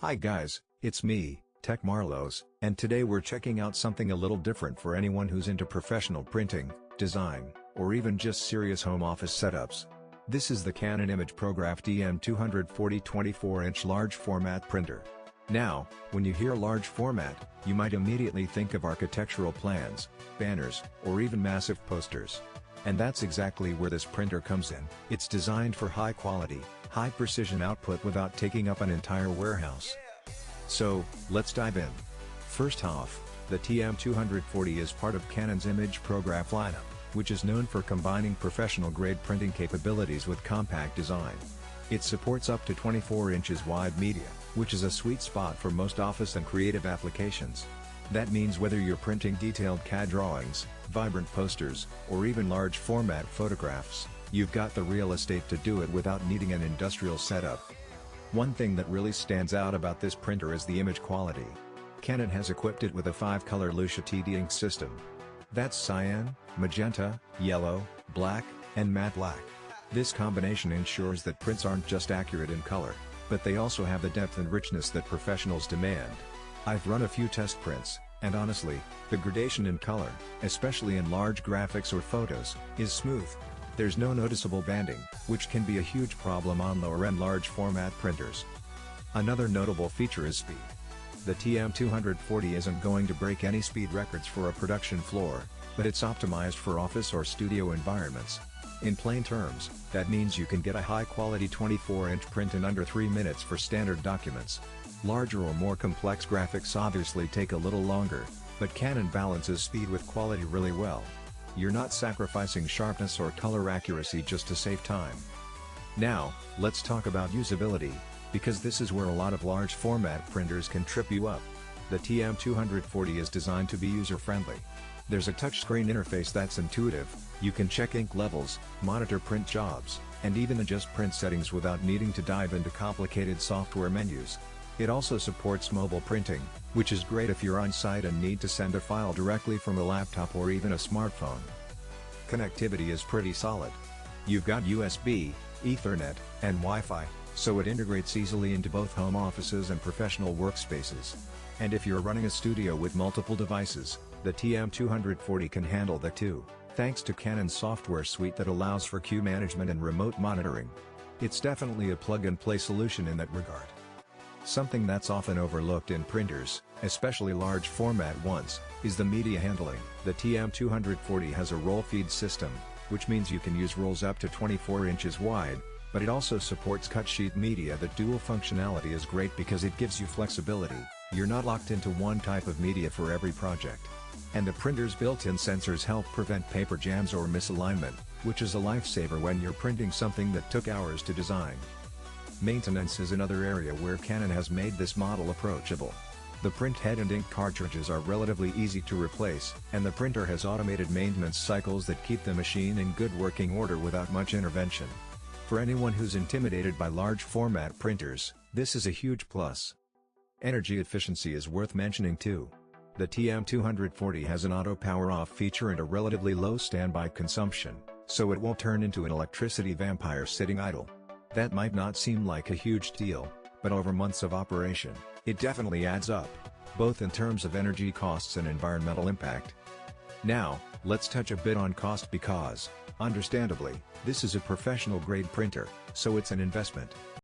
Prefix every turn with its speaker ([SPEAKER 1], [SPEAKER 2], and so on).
[SPEAKER 1] Hi guys, it's me, Tech Marlos, and today we're checking out something a little different for anyone who's into professional printing, design, or even just serious home office setups. This is the Canon imagePROGRAF TM-240 24-inch large format printer. Now, when you hear large format, you might immediately think of architectural plans, banners, or even massive posters. And that's exactly where this printer comes in. It's designed for high quality, high precision output without taking up an entire warehouse. So, let's dive in. First off, the TM-240 is part of Canon's imagePROGRAF lineup, which is known for combining professional-grade printing capabilities with compact design. It supports up to 24 inches wide media, which is a sweet spot for most office and creative applications. That means whether you're printing detailed CAD drawings, vibrant posters, or even large format photographs, you've got the real estate to do it without needing an industrial setup. One thing that really stands out about this printer is the image quality. Canon has equipped it with a 5-color Lucia TD ink system. That's cyan, magenta, yellow, black, and matte black. This combination ensures that prints aren't just accurate in color, but they also have the depth and richness that professionals demand. I've run a few test prints, and honestly, the gradation in color, especially in large graphics or photos, is smooth. There's no noticeable banding, which can be a huge problem on lower-end large format printers. Another notable feature is speed. The TM-240 isn't going to break any speed records for a production floor, but it's optimized for office or studio environments. In plain terms, that means you can get a high-quality 24-inch print in under 3 minutes for standard documents. Larger or more complex graphics obviously take a little longer, but Canon balances speed with quality really well. You're not sacrificing sharpness or color accuracy just to save time. Now, let's talk about usability, because this is where a lot of large format printers can trip you up. The TM-240 is designed to be user-friendly. There's a touchscreen interface that's intuitive. You can check ink levels, monitor print jobs, and even adjust print settings without needing to dive into complicated software menus. It also supports mobile printing, which is great if you're on site and need to send a file directly from a laptop or even a smartphone. Connectivity is pretty solid. You've got USB, Ethernet, and Wi-Fi, so it integrates easily into both home offices and professional workspaces. And if you're running a studio with multiple devices, the TM-240 can handle that too, thanks to Canon's software suite that allows for queue management and remote monitoring. It's definitely a plug-and-play solution in that regard. Something that's often overlooked in printers, especially large format ones, is the media handling. The TM-240 has a roll feed system, which means you can use rolls up to 24 inches wide, but it also supports cut sheet media. That dual functionality is great because it gives you flexibility. You're not locked into one type of media for every project. And the printer's built-in sensors help prevent paper jams or misalignment, which is a lifesaver when you're printing something that took hours to design. Maintenance is another area where Canon has made this model approachable. The print head and ink cartridges are relatively easy to replace, and the printer has automated maintenance cycles that keep the machine in good working order without much intervention. For anyone who's intimidated by large format printers, this is a huge plus. Energy efficiency is worth mentioning too. The TM-240 has an auto power off feature and a relatively low standby consumption, so it won't turn into an electricity vampire sitting idle. That might not seem like a huge deal, but over months of operation, it definitely adds up, both in terms of energy costs and environmental impact. Now, let's touch a bit on cost because, understandably, this is a professional-grade printer, so it's an investment.